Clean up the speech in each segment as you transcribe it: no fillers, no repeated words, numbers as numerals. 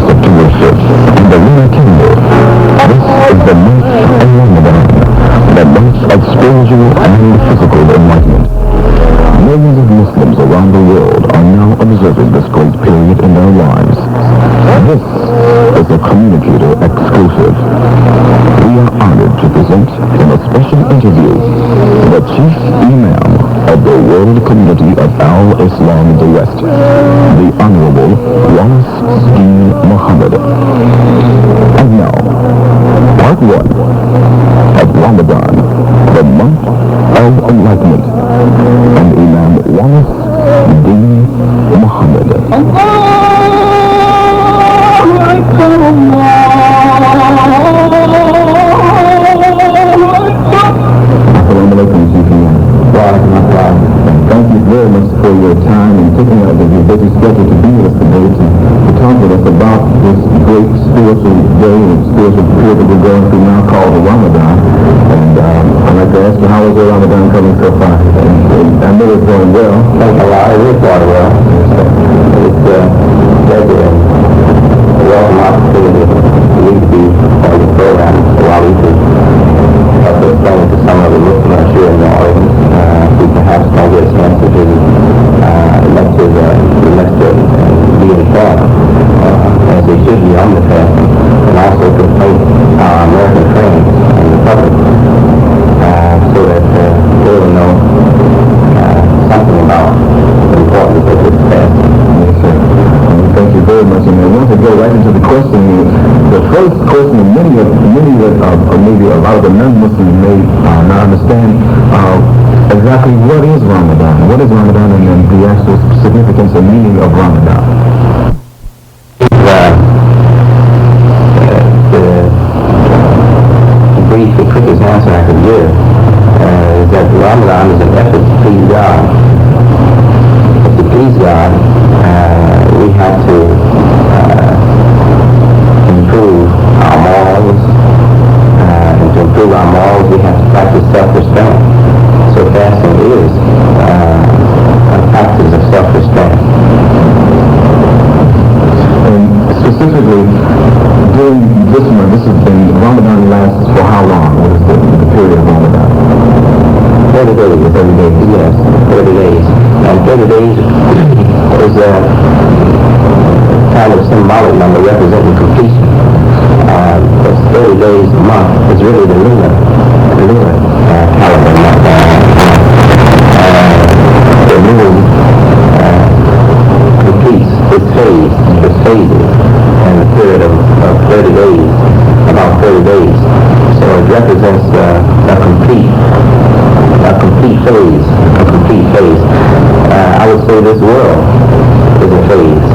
September 5th, in the lunar calendar. This is the month of Ramadan, the month of spiritual and physical enlightenment. Millions of Muslims around the world are now observing this great period in their lives. This is a communicator exclusive. We are honored to present in a special interview the Chief Imam of the World Community of Al-Islam in the West, the Honorable Deen Mohammed. And now, part 1 of Ramadan, the month of enlightenment, and Imam Deen Mohammed. Thank you very much for your time and taking out of your busy schedule to be with us today to talk with us about this great spiritual day and spiritual period that we're going through now called Ramadan. And I'd like to ask you, how is your Ramadan coming so far? And I know it's going well. Thanks a lot. It is going well. It's pleasure and a welcome opportunity for me to be on the program while we can help to explain to some of the listeners here in the audience who perhaps don't get a chance to visit the lecture and be informed as they should be on the fast, and also to promote our American friends and the public so that they will know something about the importance of this fast. Yes, sir. Thank you very much. And I want to go right into the question. The first question many that maybe a lot of the non-Muslims may not understand exactly what is Ramadan. What is Ramadan, and then the actual significance and meaning of Ramadan? The brief and quickest answer I could give is that Ramadan is an effort to please God. To please God, we have to improve our morals, and to improve our morals we have to practice self-restraint. So fasting is a practice of self-restraint. And specifically, during this month, Ramadan lasts for how long? What is the period of Ramadan? 30 days. 30 days. Yes, 30 days. And 30 days is a kind of symbolic number representing completion. Because 30 days a month is really the lunar calendar month. The moon completes its phases, and the period of 30 days, about 30 days. So it represents a complete phase. I would say this world is a phase.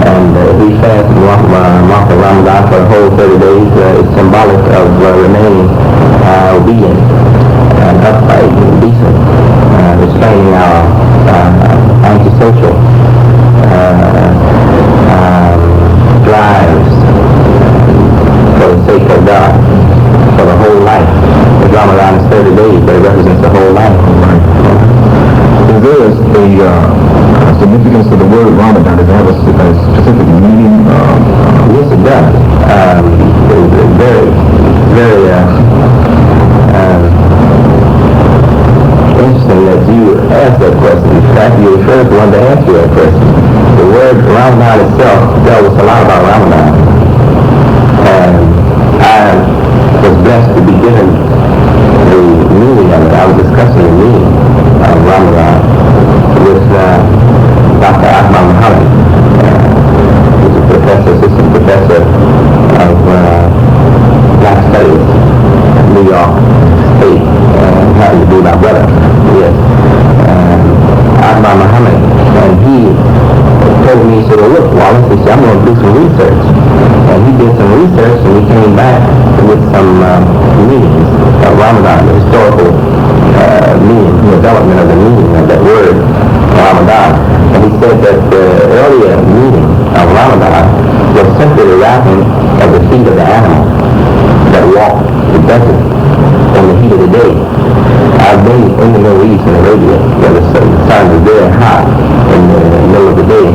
And if we fast the month of Ramadan for the whole 30 days, it's symbolic of remaining obedient and upright and decent, restraining our antisocial drives for the sake of God for the whole life. The Ramadan is 30 days, but it represents the whole life. Is there a significance to the word Ramadan? Does it have a specific meaning? Yes, it does. Very, very interesting that you asked that question. In fact, you're the first one to answer that question. The word Ramadan itself tells us a lot about Ramadan. And I was blessed to be given the meaning of it. I was discussing the meaning of Ramadan with Dr. Mohammed, who's a assistant professor of Black Studies at New York State, and happened to be my brother. Yes. Mohammed, and he told me, he said, well, look, Wallace, he said, I'm going to do some research. And he did some research, and he came back with some meanings of Ramadan, the historical meaning, the development of the meaning of that word, Ramadan. And he said that the earlier meaning of Ramadan was simply the wrapping of the feet of the animal that walked the desert in the heat of the day. I've been in the Middle East in Arabia, where the sun is very hot in the middle of the day,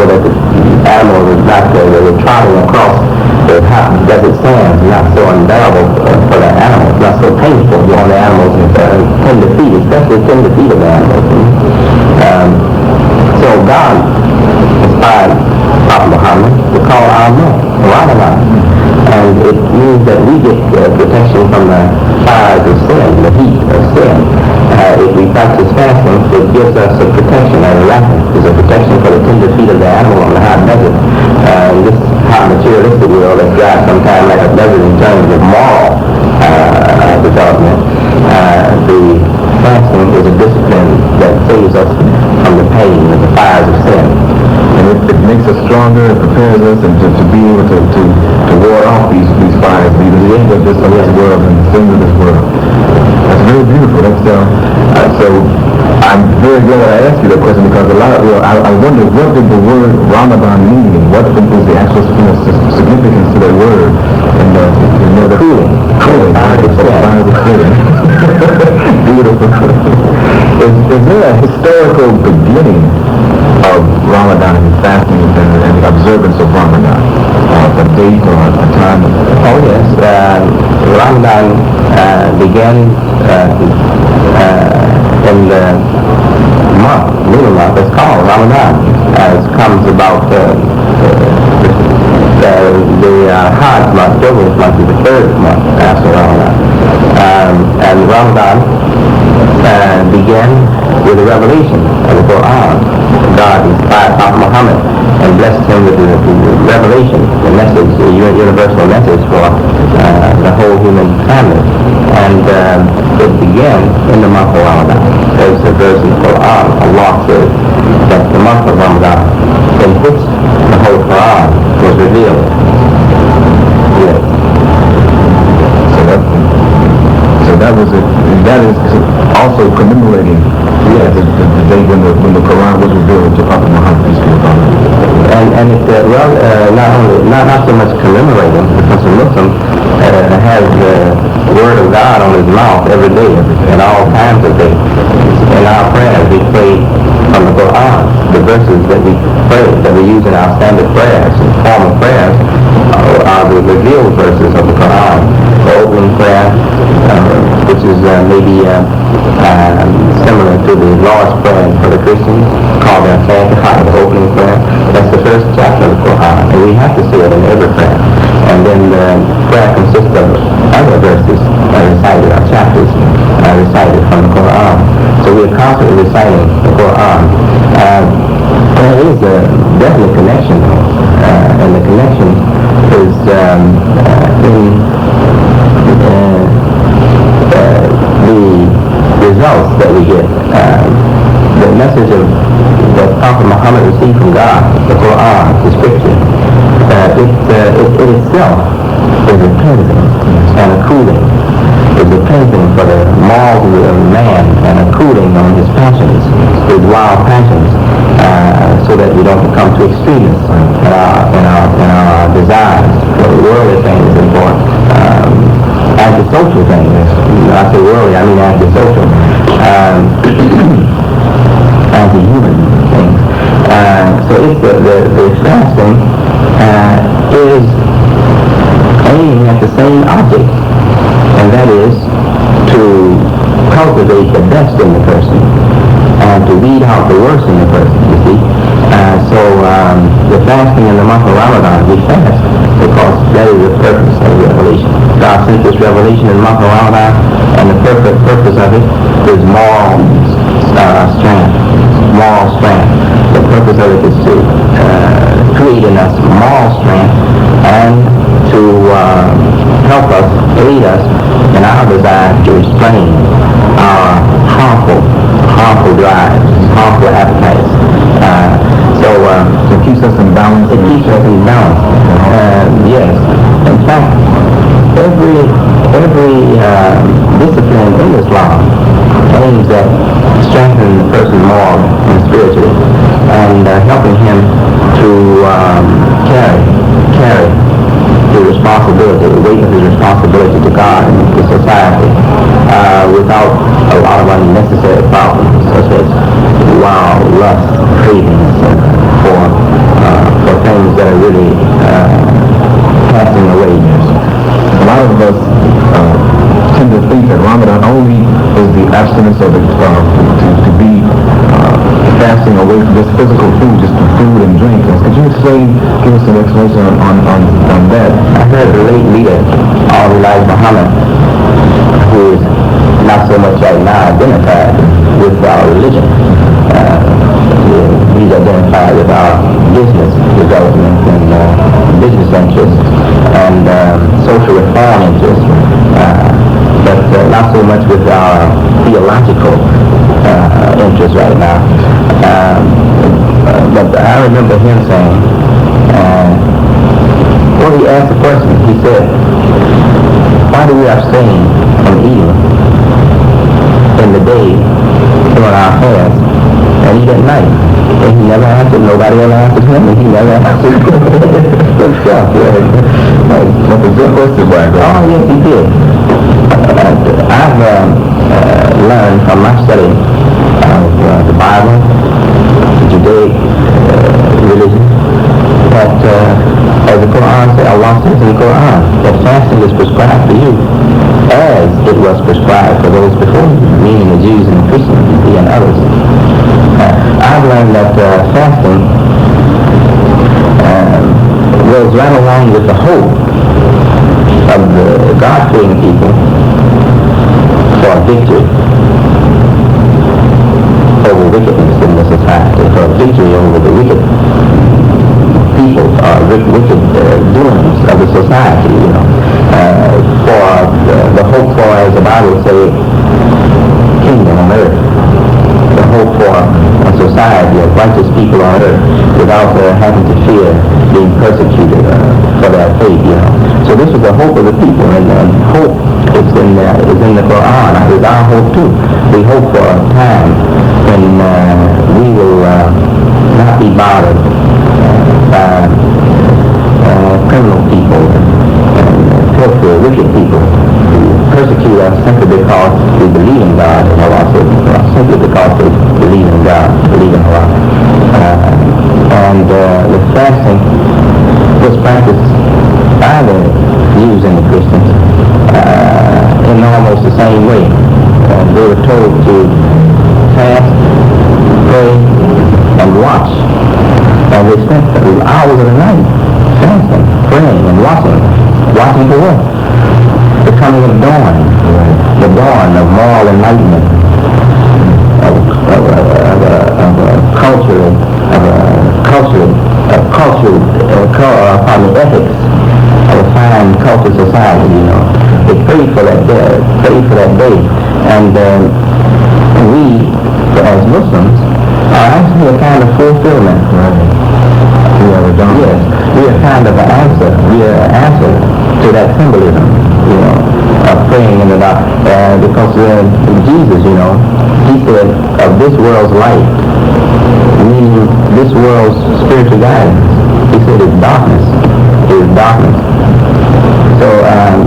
so that the animal is not they were trotting across the hot desert sands, not so unbearable for the animal. It's not so painful on the animals tender feet, especially tender feet of the animals. So God inspired Prophet Muhammad to call Ramadan. And it means that we get protection from the fires of sin, the heat of sin. If we practice fasting, it gives us a protection, and a rapid is a protection for the tender feet of the animal on the hot desert. In this hot materialistic world that's dry sometimes like a desert in terms of moral development, the fasting is a discipline that saves us from the pain and the fires of sin. And it makes us stronger, it prepares us and to be able to ward off these fires, the end of this world and the sins of this world. That's very beautiful. That's so I'm very glad I asked you that question, because I wonder, what did the word Ramadan mean? What is the actual significance to that word? And the cooling. Beautiful. Is there a historical beginning of Ramadan and fasting and the observance of Ramadan? A date or a time? Oh yes, Ramadan began in the lunar month. It's called Ramadan. It comes about the Hajj month, pilgrimage month, is the third month after Ramadan. And Ramadan began with the revelation of the Qur'an. God inspired Prophet Muhammad and blessed him with the revelation, the message, the universal message for the whole human family. And it began in the month of Ramadan. There's a verse in the Qur'an, Allah says that the month of Ramadan, in which the whole Qur'an was revealed. Yes. So that was it. That is also commemorating the day when the Quran was revealed to Prophet Muhammad. And it not so much commemorating, because a Muslim has the word of God on his mouth every day, in all times of day. In our prayers, we pray from the Quran. The verses that we pray, that we use in our standard prayers, formal prayers, are the revealed verses of the Quran. The opening prayer, which is maybe similar to the Lord's Prayer for the Christians, called the Fatiha, the opening prayer. That's the first chapter of the Quran, and we have to say it in every prayer. And then the prayer consists of other verses recited, or chapters recited from the Quran. So we are constantly reciting the Quran. There is a definite connection, and the connection is in the results that we get. The message of that Prophet Muhammad received from God, the Quran, the scripture, it itself is a cleansing and a cooling. It's a cleansing for the morals of man and a cooling on his passions, his wild passions, so that we don't become too extremists in our desires for worldly things and for antisocial things. When I say worldly, I mean antisocial, anti-human things. So it's the fasting is aiming at the same object, and that is to cultivate the best in the person and to weed out the worst in the person, you see. So the fasting in the month of Ramadan, we fast because that is the purpose of revelation. God sent this revelation in the month of Ramadan, and the purpose of it is moral strength. Moral strength. The purpose of it is to create in us moral strength and to help us, aid us in our desire to restrain our harmful drives, harmful appetites. So it keeps us in balance. It keeps us in balance. Yes. In fact, every discipline in Islam aims at strengthening the person morally and spiritually, and helping him to carry the responsibility, the weight of his responsibility to God and to society, without a lot of unnecessary problems, such as wild lust, cravings for awareness of it, to be fasting away from just physical food, just food and drink. Could you give us some explanation on that? I heard the late leader, Deen Mohammed, who is not so much right now identified with our religion. He's identified with our business development and business interests and social reform interests, but not so much with our theological interests right now. But I remember him saying, well, he asked a question. He said, why do we abstain from eating in the day during our fast and eat at night? And he never answered. Nobody ever answered him, and he never answered himself. That's a good question, Brian. Oh, yes, he did. I've learned from my study of the Bible, the Judaic religion, that as the Qur'an says, Allah says in the Qur'an, that fasting is prescribed for you as it was prescribed for those before you, meaning the Jews and the Christians and others. I've learned that fasting goes right along with the hope of the God-fearing people for victory over wickedness in the society, for victory over the wicked people, wicked doings of the society, for the hope for, as the Bible says, kingdom on earth, the hope for a society of righteous people on earth without having to fear being persecuted for their faith, So this is the hope of the people, and hope is in the Quran. It's our hope too. We hope for a time when we will not be bothered by criminal people and filthy, wicked people who persecute us simply because we believe in God, and Allah says, simply because they believe in God, believe in Allah. And the fasting was practiced by the Jews and the Christians in almost the same way. They were told to fast, pray, and watch. And they spent hours of the night fasting, praying, and watching. Watching for what? The coming of dawn. The dawn of moral enlightenment, of ethics of a fine cultured society, They prayed for that day, and we, as Muslims, are actually a kind of fulfillment. Yes, we are kind of an answer. We are an answer to that symbolism, of praying in the dark. Because Jesus, he said of this world's light, meaning this world's spiritual guidance, he said it's darkness. It is darkness. So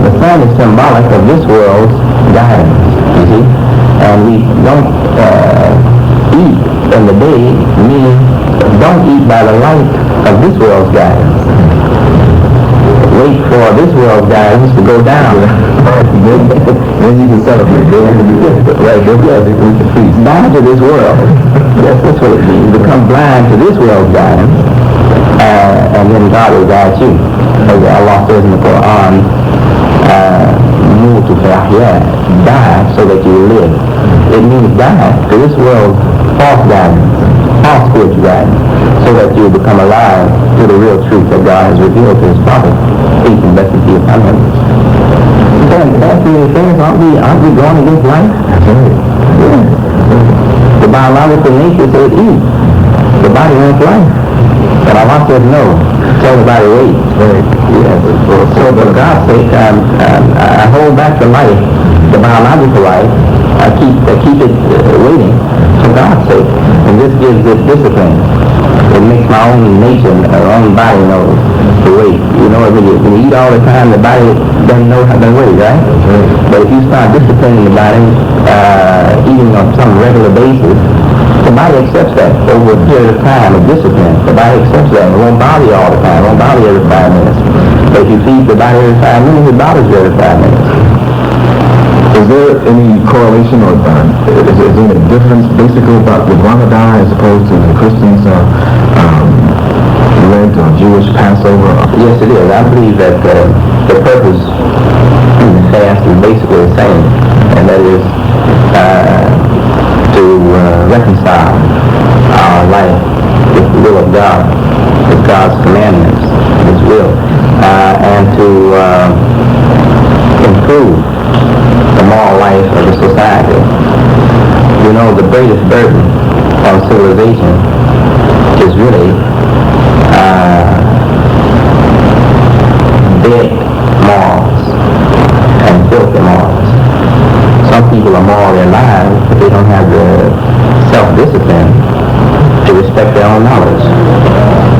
the sun is symbolic of this world's guidance, you see. And we don't eat in the day, meaning don't eat by the light of this world's guidance. Wait for this world's guidance to go down. Then you can celebrate. Right, blind to this world. Yes, that's what it means. Become blind to this world's guidance, and then God will guide you. As Allah says in the Quran, die so that you will live. It means die to this world's false guidance, false spiritual guidance, so that you will become alive to the real truth that God has revealed to his prophet. Peace and blessings be upon him. Then that's the things, aren't we going against life? Yeah. The biological nature says eat. The body wants life. But Allah says no. Tell the body wait. Yes. So for God's sake, I hold back the life, the biological life. I keep it waiting for God's sake. And this gives this discipline. It makes my own nature, our own body know to wait. When you eat all the time, the body doesn't know how to wait, right? But if you start disciplining the body, eating on some regular basis, the body accepts that over a period of time of discipline. The body accepts that. It won't bother you all the time. It won't bother you every 5 minutes. But if you feed the body every 5 minutes, it bothers you every 5 minutes. Is there any correlation or is there any difference basically about with Ramadan as opposed to the Christians' Lent or Jewish Passover? Yes, it is. I believe that the purpose in the fast is basically the same, and that is to reconcile our life with the will of God, with God's commandments, His will, and to improve the moral life of the society. You know, the greatest burden on civilization is really dead morals and filthy morals. Some people are morally alive, but they don't have the self-discipline to respect their own knowledge.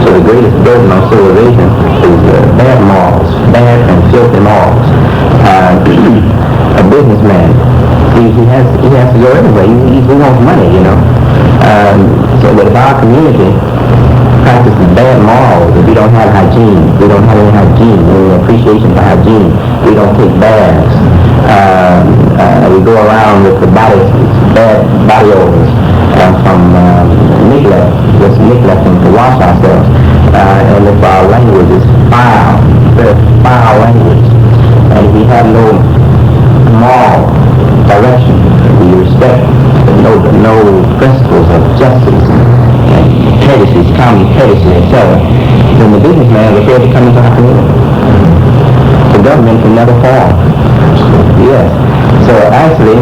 So the greatest burden on civilization is bad morals, bad and filthy morals. A businessman, he has to go everywhere. He wants money, you know. So that if our community practices bad morals, if we don't have hygiene, we don't have any hygiene, any appreciation for hygiene, we don't take baths, we go around with the bad body odors from neglect, just neglecting to wash ourselves, and if our language is foul, very foul language, and if we have no moral direction, we respect no principles of justice and courtesy, common courtesy, etc., then the businessman is afraid to come into our community. The government can never fall. Yes. So actually,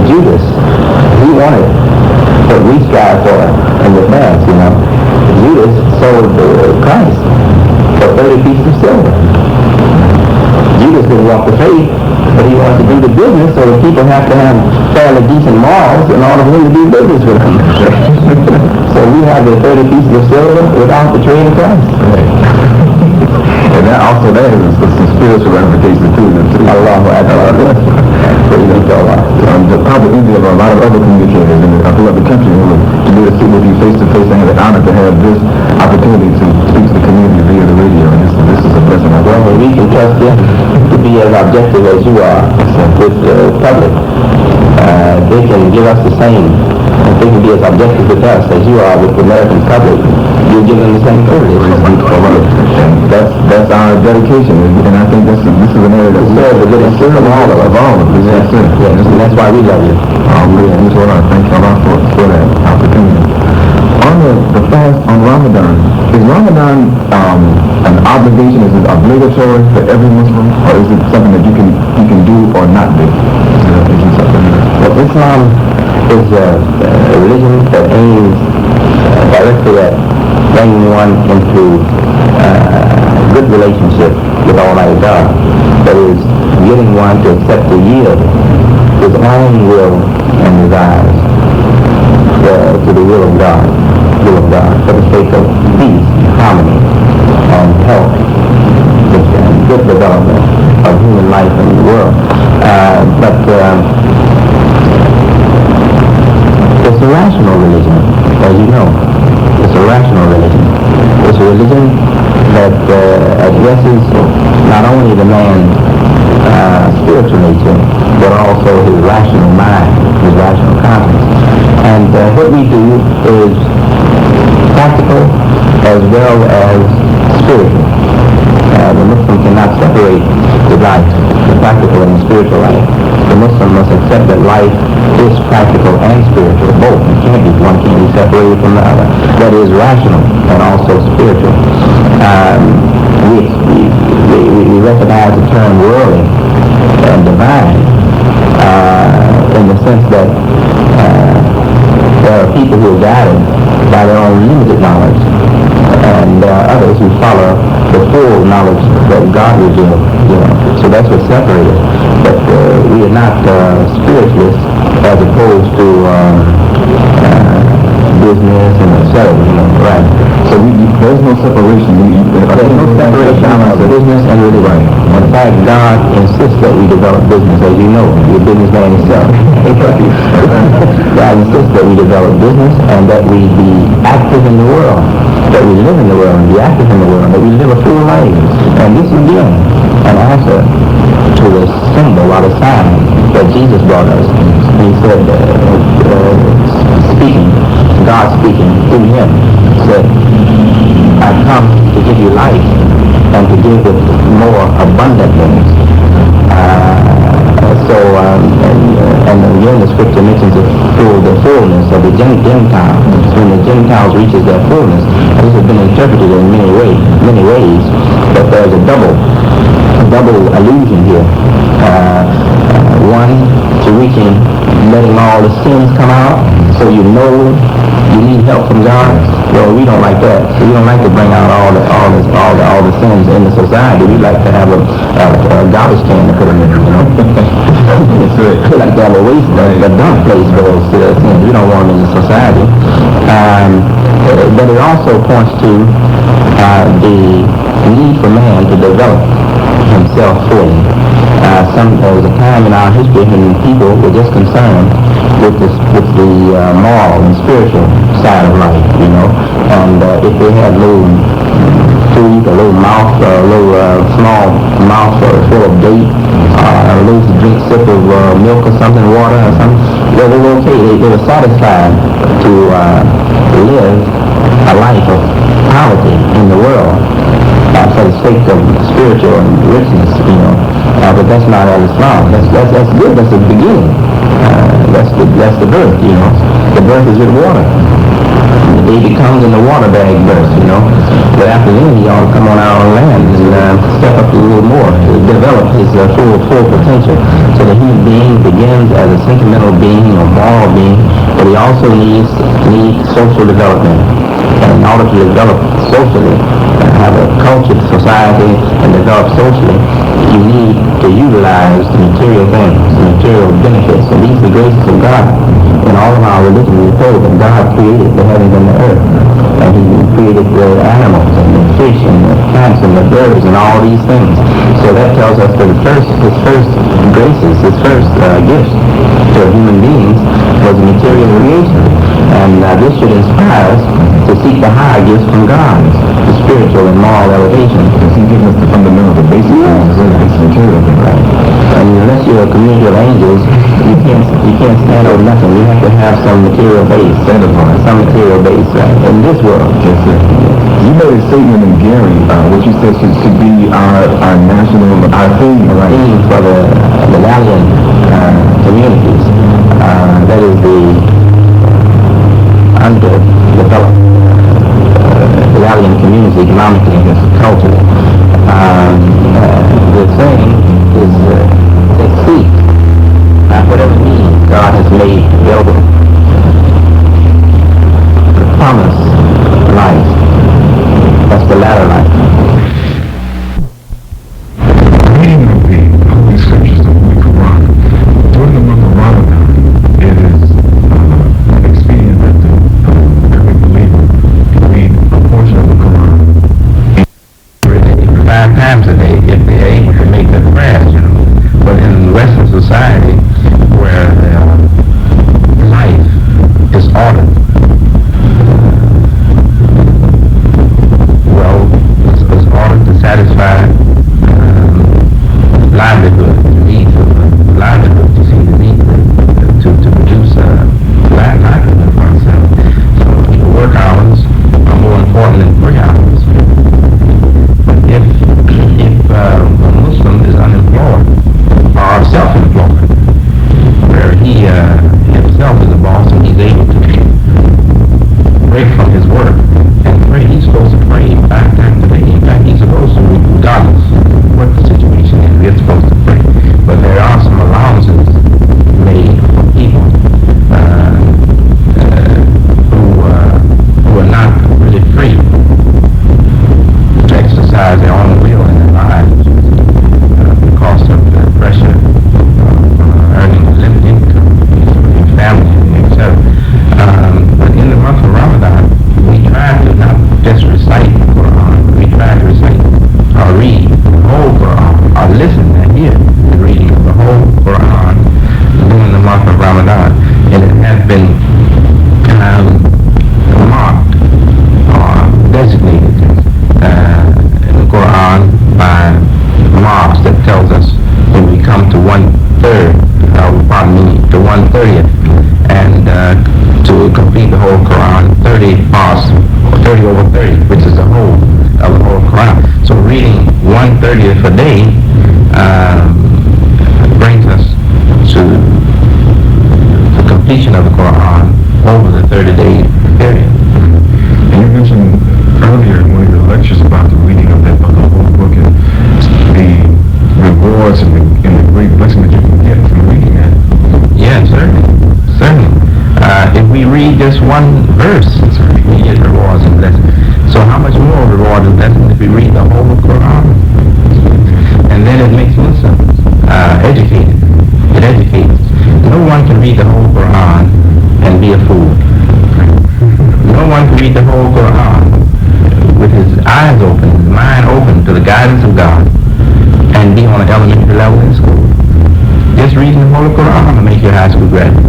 Judas, he wanted what we strive for in the past, you know. Judas sold Christ for 30 pieces of silver. Judas didn't walk the faith, but he wanted to do the business, so the people have to have fairly decent morals in order for him to do business with them. So we have the 30 pieces of silver without betraying Christ. And that also that is some spiritual ramifications too. Allahu Akbar. Probably India or a lot of other communicators throughout the country who to be able to sit with you face to face and have the honor to have this opportunity to speak to the community via the radio. And this is a blessing. Well, we can trust you to be as objective as you are with the public. They can give us the same. If they can be as objective with us as you are with the American public, you'll give them the same privilege. That's our dedication, and I think this is an area that's serve all of us. Yes, and that's why we love you. Thank you Allah for that opportunity. On the fast on Ramadan, is Ramadan an obligation? Is it obligatory for every Muslim, or is it something that you can do or not do? Well, Islam is a religion that aims directly at bringing one into good relationship with Almighty God. That is, getting one to accept the yield his own will and desires to the will of God, for the sake of peace, harmony, and health, and good development of human life in the world. But it's a rational religion, as you know. It's a rational religion. It's a religion that addresses not only the man's spiritual nature, but also his rational mind, his rational conscience. And what we do is practical as well as spiritual. The Muslim cannot separate the life, the practical and the spiritual life. The Muslim must accept that life is practical and spiritual, both. One can't be separated from the other. That is rational and also spiritual. We recognize the term worldly and divine in the sense that there are people who are guided by their own limited knowledge, and there are others who follow the full knowledge that God revealed. So that's what separates us. But we are not spiritualists as opposed to business and etc. Right. So there's no separation. There's no separation of business and religion. Right. In fact, God insists that we develop business, as you know. You're a businessman yourself. God insists that we develop business and that we be active in the world, that we live in the world and be active in the world, that we live a full life. And this is again an answer to the symbol or the sign that Jesus brought us. He said, God speaking through him, said, I come to give you life and to give it more abundantly. And again the scripture mentions the fullness of the Gentiles. When the Gentiles reaches their fullness, this has been interpreted in many ways, but there's a double allusion here. One, to reaching, letting all the sins come out, so you know you need help from God. Well, we don't like that. We don't like to bring out all the sins in the society. We like to have a garbage can to put them in, you know. We like to have a waste, a dump place for those sins. We don't want them in the society. But it also points to the need for man to develop himself fully. There was a time in our history when people were just concerned with the moral and spiritual side of life, you know, and if they had little food, a little mouth, a little small mouth full of date, a little drink sip of milk or something, water or something, they were okay. They were satisfied to live a life of poverty in the world for the sake of spiritual richness, you know. But that's not all Islam. That's good. That's the beginning. That's the birth, you know. The birth is with water. The baby comes in the water bag birth, you know. But after then, he ought to come on our land and step up a little more to develop his full potential. So the human being begins as a sentimental being or moral being, but he also needs social development. And in order to develop socially, have a cultured society and develop socially, you need to utilize the material things, the material benefits. And these are the graces of God. In all of our religion, we say that God created the heavens and the earth. And he created the animals and the fish and the plants and the birds and all these things. So that tells us that his first graces, his first gifts to human beings was material creation. And this should inspire us to seek the higher gifts from God, the spiritual and moral elevation. Because he gives us the fundamental, the basic things, it's material thing, right? And unless you're a community of angels, you can't stand over nothing. You have to have some material base, some material base in this world. Yes, sir. You made a statement in Gary, what you said should be our national, our theme, right? Theme for the Valiant communities. That is the underdeveloped Valiant community economically and culturally. The saying is they seek whatever means God has made available. The promised life. That's the latter life. Reading of the Holy Scriptures, the Holy Qur'an, during the month of Ramadan, it is expedient that every believer read a portion of the Quran 5 times a day if they are able to make their prayers, you know. But in Western society, where life is ordered, it's ordered to satisfy livelihood, the need for livelihood, you see, the need to produce livelihood for ourselves. So work hours are more important than prayer hours. But if a Muslim is unemployed or self-employed, 30th a day brings us to the completion of the Qur'an over the 30-day period. And you mentioned earlier in one of your lectures about the reading of the whole book and the rewards and the great blessing that you can get from reading that. Yes, certainly. If we read just one verse, we get rewards and blessings. So how much more reward and blessing if we read the whole Quran? And then it makes Muslims educated. It educates. No one can read the whole Quran and be a fool. No one can read the whole Quran with his eyes open, his mind open to the guidance of God, and be on an elementary level in school. Just reading the whole Quran will make you a high school graduate.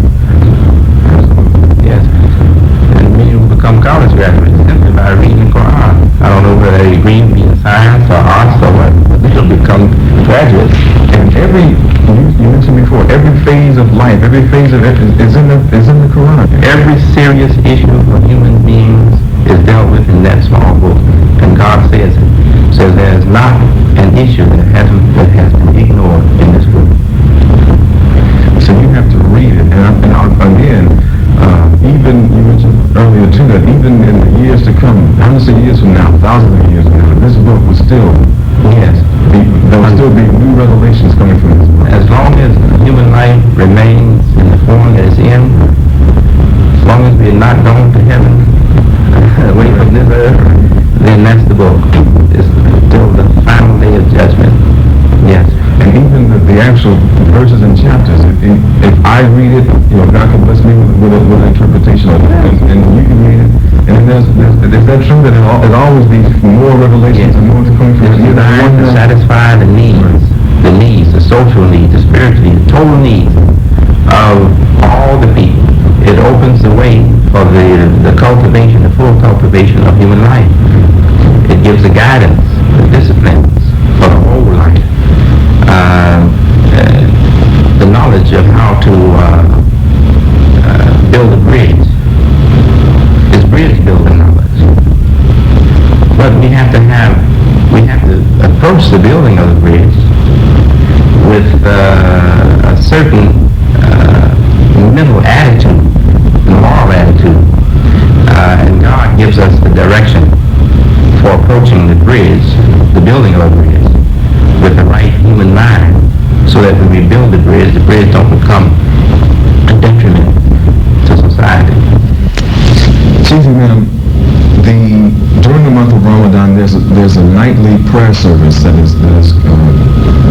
Yes. And many will become college graduates simply by reading the Quran. I don't know whether they agree with me in science or arts or what, but they'll become graduates. And you mentioned before, every phase of life, every phase of it is in the Quran. Every serious issue for human beings is dealt with in that small book. And God says it. So there's not an issue that has been ignored in this book. So you have to read it. And again, even you mentioned earlier too that even in the years to come, hundreds of years from now, thousands of years from now, this book will still, there will still be new revelations coming from this book. As long as human life remains in the form that it's in, as long as we're not going to heaven, away from this earth, then that's the book. It's still the final day of judgment. Yes. And even the actual verses and chapters, if I read it, God can bless me with an interpretation of it, and you can read it. And then is that true that there'll always be more revelations and more to come from it? It's designed to satisfy the needs, the social needs, the spiritual needs, the total needs of all the people. It opens the way for the cultivation, the full cultivation of human life. It gives the guidance, the disciplines for the whole life. The knowledge of how to build a bridge is bridge building knowledge. But we have to approach the building of the bridge with a certain mental attitude, moral attitude, and God gives us the direction for approaching the bridge, the building of a bridge, with the right human mind, so that when we build the bridge don't become a detriment to society. Chief Imam, during the month of Ramadan, there's a nightly prayer service that is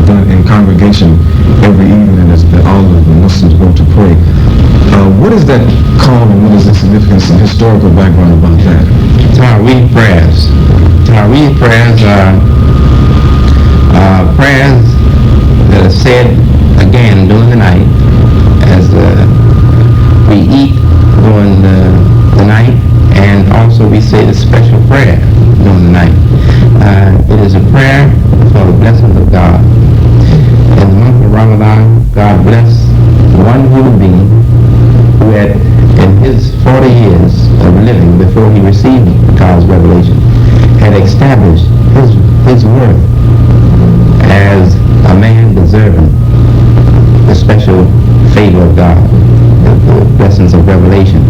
done in congregation every evening, that all of the Muslims go to pray. What is that called, and what is the significance and historical background about that? Taraweeh prayers. Taraweeh prayers are prayers that are said again during the night as we eat during the night, and also we say the special prayer during the night. It is a prayer for the blessings of God. In the month of Ramadan, God blessed one human being who had, in his 40 years of living before he received God's revelation, had established his worth as a man deserving the special favor of God, the blessings of revelation.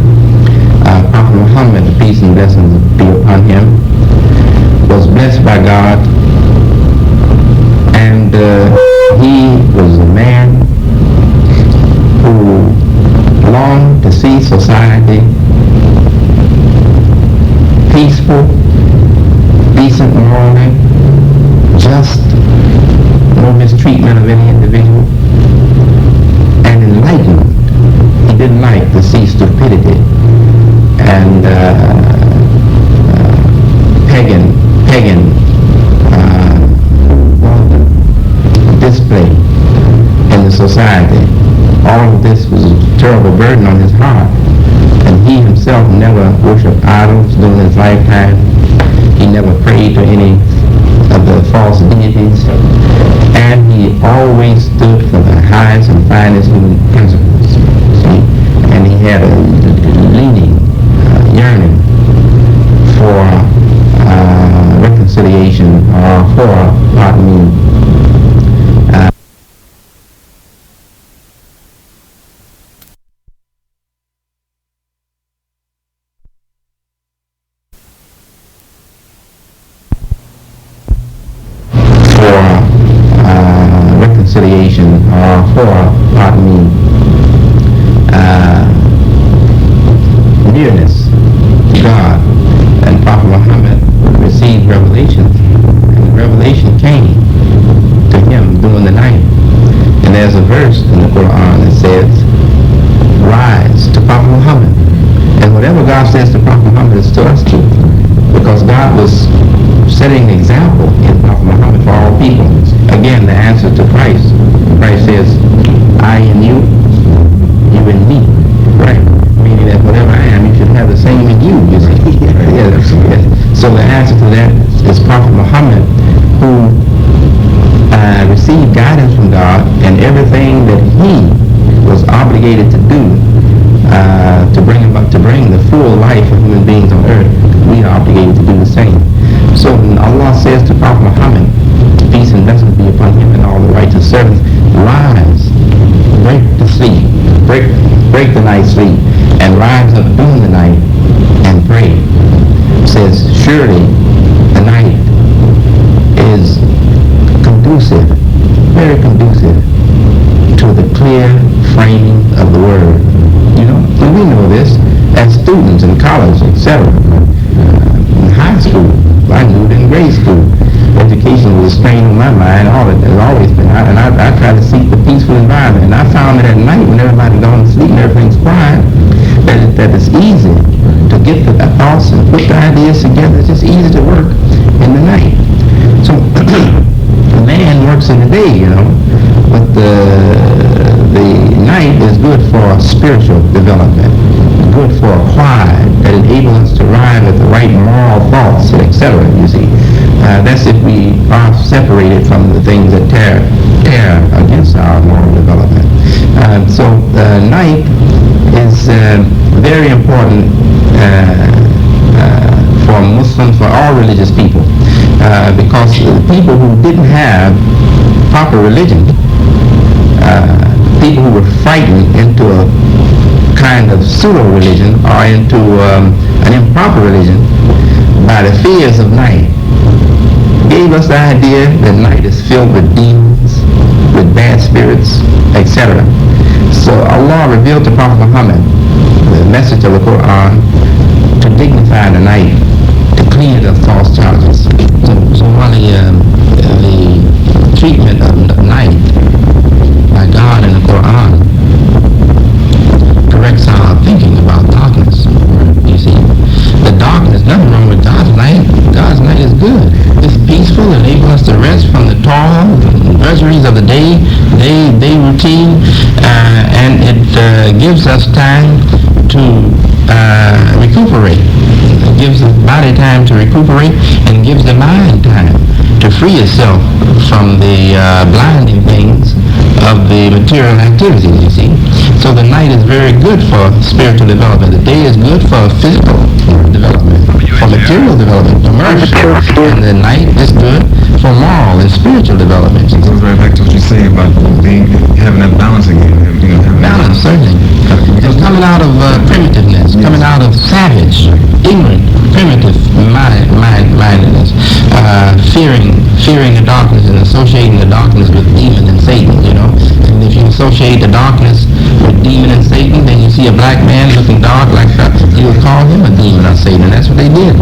Prophet Muhammad, the peace and blessings be upon him, was blessed by God, and he was a man who longed to see society peaceful, decent morally, just, no mistreatment of any individual, and enlightenment. He didn't like to see stupidity and pagan display in the society. All of this was a terrible burden on his heart, and he himself never worshipped idols during his lifetime. He never prayed to any of the false deities, and he always stood for the highest and finest human principles. See? And he had a leaning, yearning for reconciliation reconciliation, or pardon me, reconciliation, or pardon me, nearness to God. And Prophet Muhammad received revelation, and revelation came to him during the night. And there's a verse in the Qur'an that says, rise to Prophet Muhammad. And whatever God says to Prophet Muhammad is to us too, because God was setting an example in Prophet Muhammad for all people. Again, the answer to Christ. Christ says, I in you, you in me. Right? Meaning that whatever I am, you should have the same in you, you see. Yes. So the answer to that is Prophet Muhammad, who received guidance from God, and everything that he was obligated to do to bring the full life of human beings on earth, we are obligated to do the same. So when Allah says to Prophet Muhammad, peace and blessings be upon him and all the righteous servants, rise, break the sleep, break the night sleep, and rise up during the night and pray. It says, surely the night is conducive, very conducive to the clear framing of the word. You know, and we know this as students in college, etc. In high school, I knew it in grade school. Education was a strain on my mind. All it has always been. And I try to seek the peaceful environment. And I found that at night, when everybody's gone to sleep and everything's quiet, that it's easy to get the thoughts and put the ideas together. It's just easy to work in the night. So the man works in the day, you know, but the night is good for spiritual development, good for quiet, that enables us to arrive at the right moral thoughts, etc. You see, that's if we are separated from the things that tear against our moral development. So night is very important for Muslims, for all religious people, because people who didn't have proper religion, people who were frightened into a kind of pseudo-religion or into an improper religion by the fears of night, gave us the idea that night is filled with demons, with bad spirits, etc. So Allah revealed to Prophet Muhammad the message of the Qur'an to dignify the night, to clean it of false charges. So while the treatment of night by God in the Qur'an corrects our thinking about darkness, you see. The darkness, nothing wrong with God's night. God's night is good. It's peaceful, enables us to rest from the toil and drudgeries of the day routine, and it gives us time to recuperate. It gives the body time to recuperate and gives the mind time to free itself from the blinding things of the material activities, you see. So the night is very good for spiritual development. The day is good for physical development, for material development, commercial. And the night is good for moral and spiritual development. It goes right back to what you say about having that balance again. Balance, certainly. It's coming out of primitiveness, coming out of savage, ignorant, primitive mindedness, fearing the darkness and associating the darkness with demon and Satan, you know. And if you associate the darkness with demon and Satan, then you see a black man looking dark like that, you would call him a demon or Satan, and that's what they did.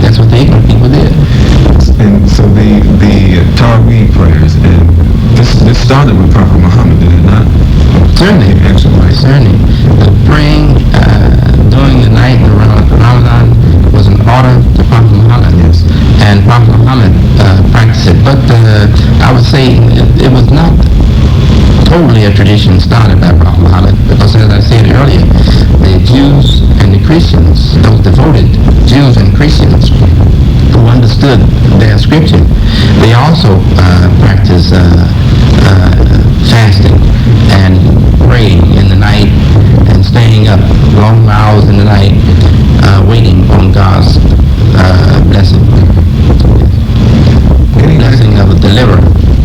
That's what the ignorant people did. And so the Tawheed prayers, and this started with Prophet Muhammad, did it not? Certainly. Certainly. The praying during the night around Ramadan was an order to Prophet Muhammad. Yes. And Prophet Muhammad practiced it. But I would say it was not totally a tradition started by Prophet Muhammad, because as I said earlier, the Jews and the Christians, those devoted Jews and Christians who understood their scripture, they also practiced fasting and praying in the night and staying up long hours in the night waiting on God's blessing. Blessing of a deliverer.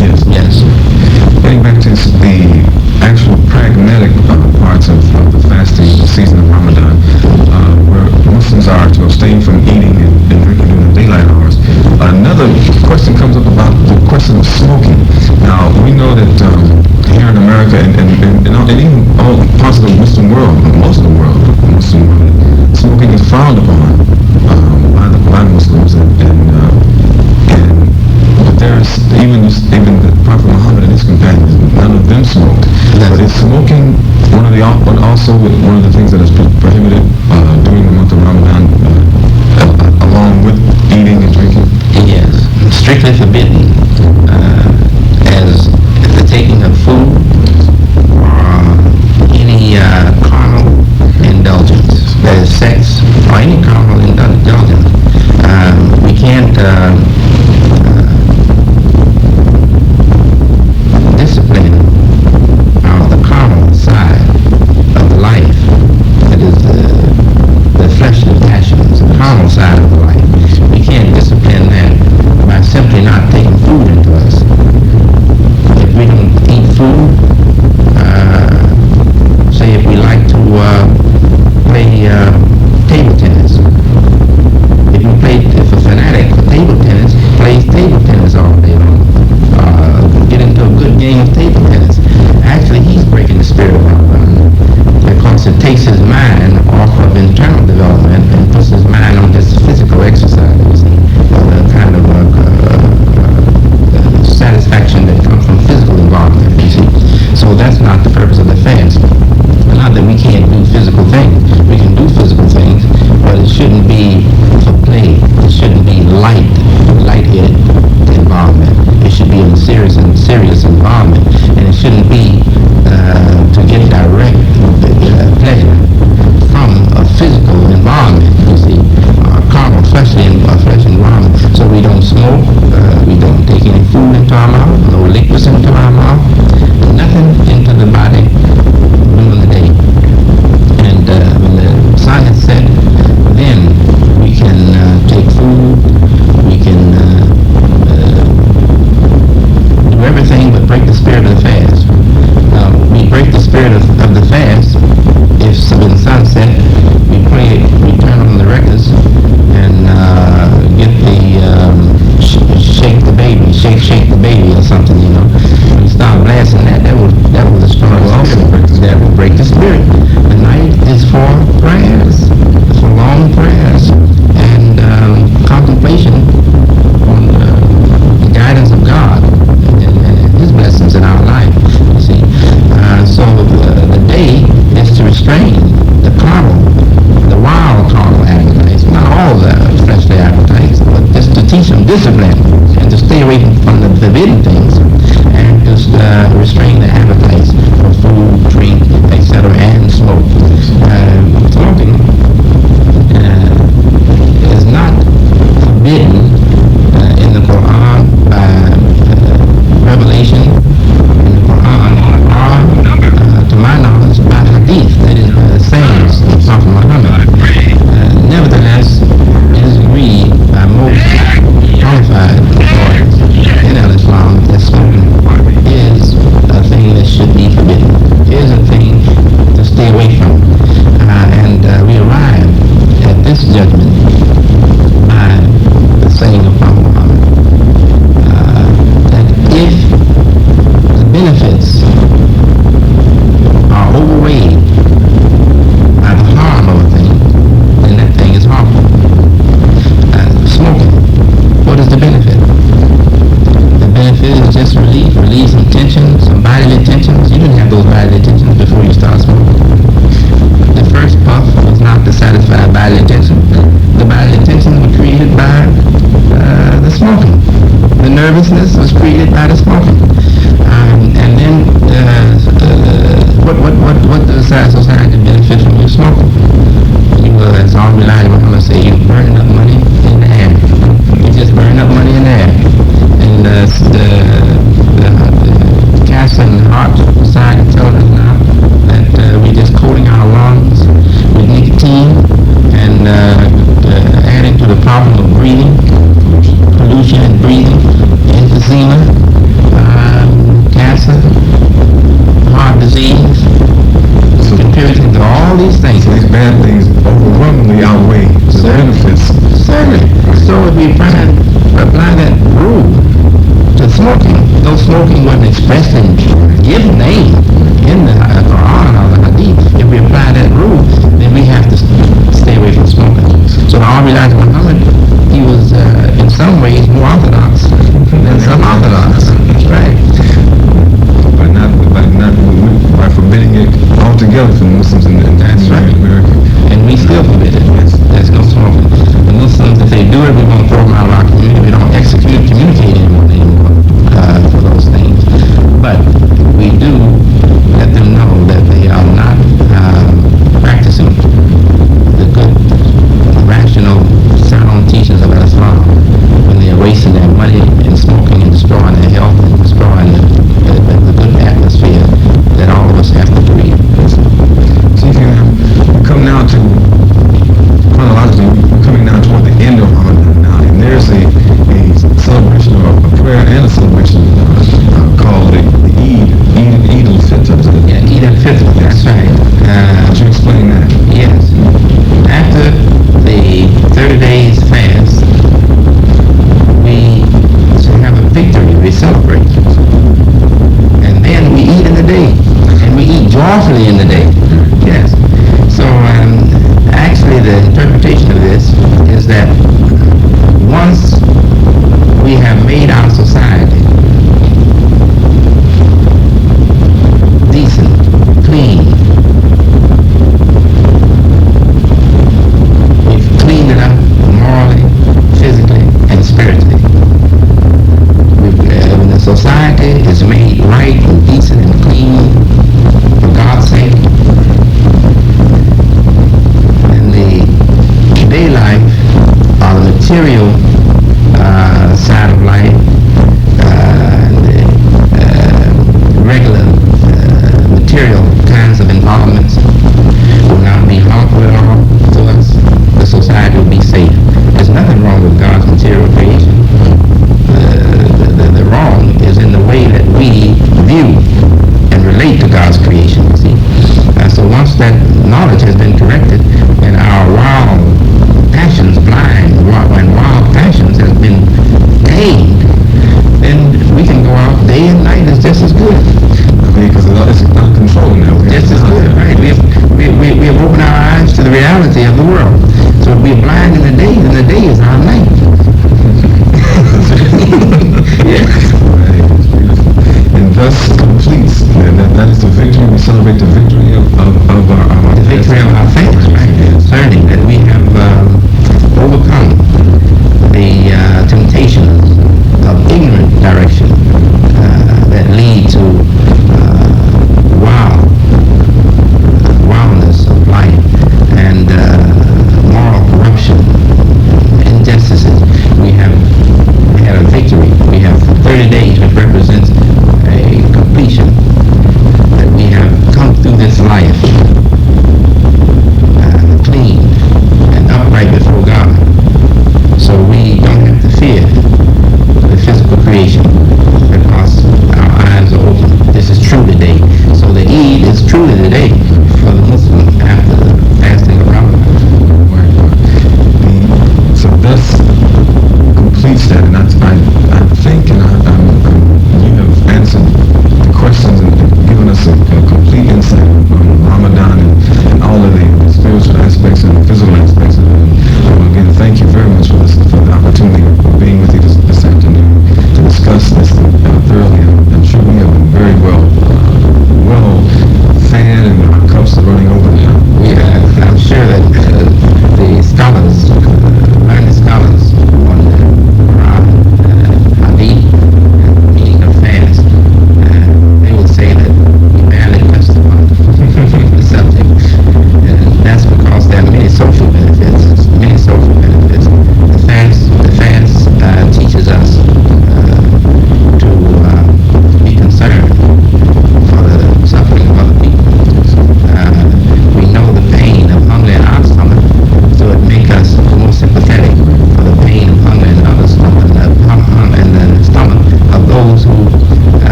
Yes. Yes. Getting back to the actual pragmatic parts of the fasting season of Ramadan, where Muslims are to abstain from eating and drinking during the daylight hours. Another question comes up about the question of smoking. Now, we know that here in America and even all parts of the Muslim world, most of the world, Muslim world, smoking is frowned upon by Muslims but there's even the Prophet Muhammad and his companions, none of them smoked. But is smoking also one of the things that is prohibited during the month of Ramadan, along with eating and drinking? Yes, strictly forbidden, as the taking of food or any carnal indulgence, that is sex or any carnal indulgence. We can't discipline the carnal side of life, that is the fleshly passions, the carnal side of life. We can't discipline that by simply not taking food into us. If we don't eat food, say if we like to play table tennis, if a fanatic for table tennis plays table tennis all day long, get into a good game of table tennis, actually he's breaking the spirit of Ramadan, because it takes his mind off of internal development and puts his mind on just physical exercise, the kind of satisfaction that comes from physical involvement, you see. So that's not the purpose of the fast. Not that we can't do physical things. We can do physical things, but it shouldn't be for play. It shouldn't be light-headed involvement. It should be in serious involvement, and it shouldn't be to get direct pleasure from a physical involvement, you see, carnal, fleshly involvement. So we don't smoke, we don't take any food into our mouth, no liquids into our mouth, nothing into the body during the day. And when the sun has set, then we can take food, we can do everything but break the spirit of the fast. We break the spirit of the fast if when sunset we turn on the records and get the shake the baby or something, you know. When you start blasting that will destroy the spirit. That will break the spirit. The night is for prayers, for long prayers and contemplation on the guidance of God and His blessings in our life, you see. So the day is to restrain the wild carnal appetites, not all the fleshly appetites, but just to teach them discipline and to stay away from the forbidden things and just restrain the appetites for food, drink, etc., and smoke. Smoking is not forbidden in the Qur'an by revelation in the Qur'an, or to my knowledge by hadith, that is sayings of Prophet Muhammad. Nevertheless, it is agreed by most qualified authorities in Islam that smoking is a thing that should be forbidden, is a thing to stay away from. And we arrive at this judgment by the saying of Prophet Muhammad, that if the benefits are overweighed by the harm of a thing, then that thing is harmful. Smoking, what is the benefit? The benefit is just relieves some tension, some bodily tensions. You didn't have those bodily tensions before you start smoking. The first puff was not to satisfy bodily tension. The bodily tension was created by the smoking. The nervousness was created by the smoking. And then what does society benefit from you smoking? You, as Al-Bilal Muhammad say, you're burning up money in the air. You just burn up money in the air. And the Catholic Heart Society tells us now that we're just coating our lungs with nicotine and adding to the problem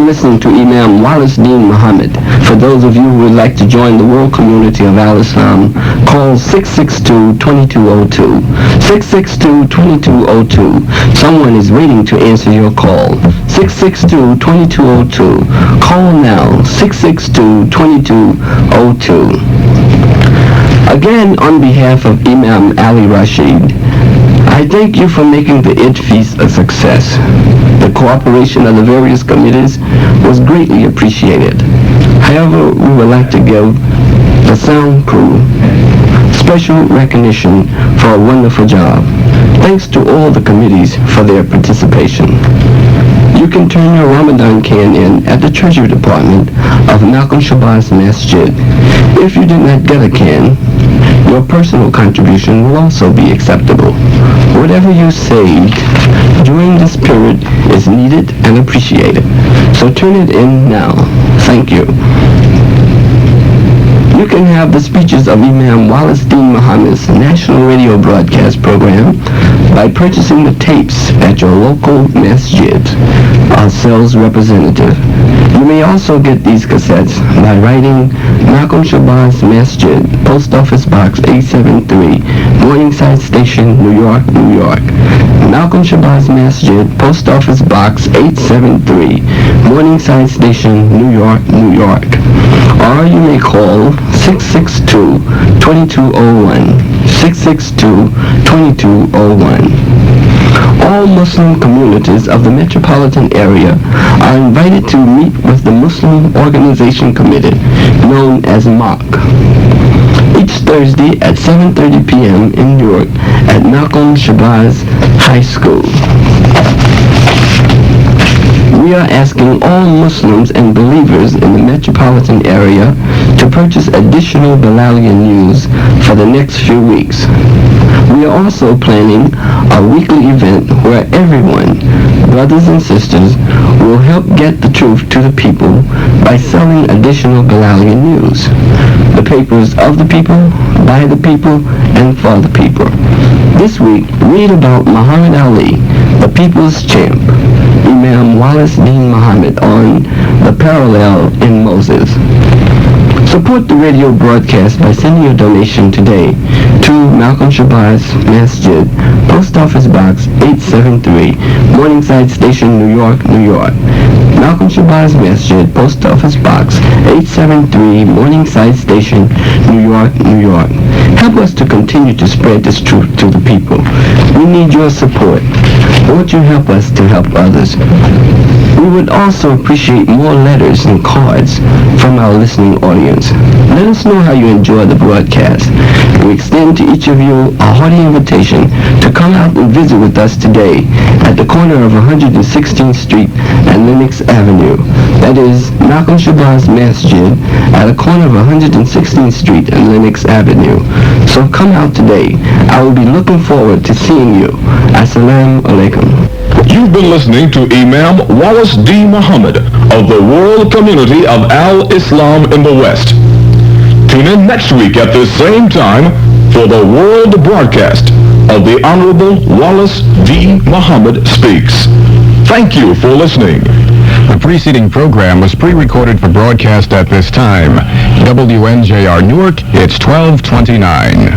listening to Imam Deen Mohammed. For those of you who would like to join the world community of Al-Islam, call 662-2202. 662-2202. Someone is waiting to answer your call. 662-2202. Call now. 662-2202. Again, on behalf of Imam Ali Rashid, I thank you for making the Eid feast a success. The cooperation of the various committees was greatly appreciated. However, we would like to give the sound crew special recognition for a wonderful job. Thanks to all the committees for their participation. You can turn your Ramadan can in at the Treasury Department of Malcolm Shabazz Masjid. If you did not get a can, your personal contribution will also be acceptable. Whatever you saved during this period is needed and appreciated. So turn it in now. Thank you. You can have the speeches of Imam Deen Mohammed's national radio broadcast program by purchasing the tapes at your local masjid or sales representative. You may also get these cassettes by writing Malcolm Shabazz Masjid, Post Office Box 873, Morningside Station, New York, New York. Malcolm Shabazz Masjid, Post Office Box 873, Morningside Station, New York, New York. Or you may call 662-2201, 662-2201. All Muslim communities of the metropolitan area are invited to meet with the Muslim Organization Committee, known as MOC, each Thursday at 7:30 p.m. in Newark at Malcolm Shabazz High School. We are asking all Muslims and believers in the metropolitan area to purchase additional Bilalian news for the next few weeks. We are also planning a weekly event where everyone, brothers and sisters, will help get the truth to the people by selling additional Bilalian news. The papers of the people, by the people, and for the people. This week, read about Muhammad Ali, the people's champ, Imam Deen Mohammed on The Parallel in Moses. Support the radio broadcast by sending your donation today to Malcolm Shabazz Masjid, Post Office Box 873, Morningside Station, New York, New York. Malcolm Shabazz Masjid, Post Office Box 873, Morningside Station, New York, New York. Help us to continue to spread this truth to the people. We need your support. Won't you help us to help others? We would also appreciate more letters and cards from our listening audience. Let us know how you enjoy the broadcast. We extend to each of you a hearty invitation to come out and visit with us today at the corner of 116th Street and Lenox Avenue. That is Malcolm Shabazz Masjid at the corner of 116th Street and Lenox Avenue. So come out today. I will be looking forward to seeing you. Assalamu alaikum. You've been listening to Imam Deen Mohammed of the World Community of Al-Islam in the West. Tune in next week at this same time for the world broadcast of the Honorable Deen Mohammed Speaks. Thank you for listening. The preceding program was pre-recorded for broadcast at this time. WNJR Newark, it's 1229.